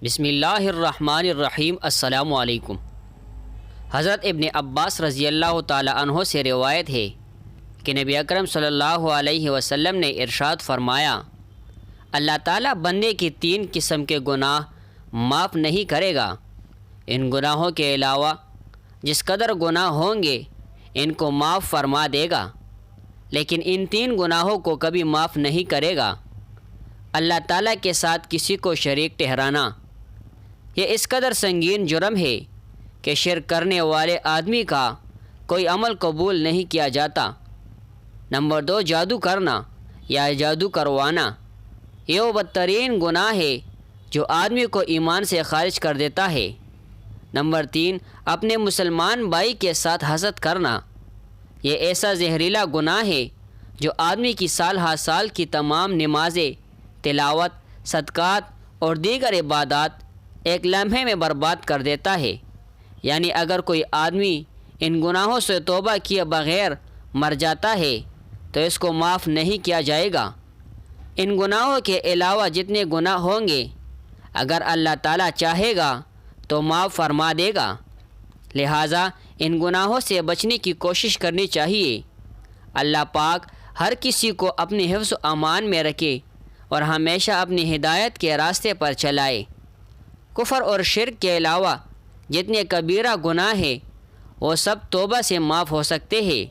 بسم اللہ الرحمن الرحیم۔ السلام علیکم۔ حضرت ابن عباس رضی اللہ تعالیٰ عنہ سے روایت ہے کہ نبی اکرم صلی اللہ علیہ وسلم نے ارشاد فرمایا، اللہ تعالیٰ بندے کی 3 قسم کے گناہ معاف نہیں کرے گا۔ ان گناہوں کے علاوہ جس قدر گناہ ہوں گے ان کو معاف فرما دے گا، لیکن ان 3 گناہوں کو کبھی معاف نہیں کرے گا۔ اللہ تعالیٰ کے ساتھ کسی کو شریک ٹھہرانا، یہ اس قدر سنگین جرم ہے کہ شرک کرنے والے آدمی کا کوئی عمل قبول نہیں کیا جاتا۔ نمبر 2، جادو کرنا یا جادو کروانا، یہ وہ بدترین گناہ ہے جو آدمی کو ایمان سے خارج کر دیتا ہے۔ نمبر 3، اپنے مسلمان بھائی کے ساتھ حسد کرنا، یہ ایسا زہریلا گناہ ہے جو آدمی کی سال ہر سال کی تمام نمازیں، تلاوت، صدقات اور دیگر عبادات ایک لمحے میں برباد کر دیتا ہے۔ یعنی اگر کوئی آدمی ان گناہوں سے توبہ کیے بغیر مر جاتا ہے تو اس کو معاف نہیں کیا جائے گا۔ ان گناہوں کے علاوہ جتنے گناہ ہوں گے اگر اللہ تعالیٰ چاہے گا تو معاف فرما دے گا، لہٰذا ان گناہوں سے بچنے کی کوشش کرنی چاہیے۔ اللہ پاک ہر کسی کو اپنے حفظ و امان میں رکھے اور ہمیشہ اپنی ہدایت کے راستے پر چلائے۔ کفر اور شرک کے علاوہ جتنے کبیرہ گناہ ہیں وہ سب توبہ سے معاف ہو سکتے ہیں۔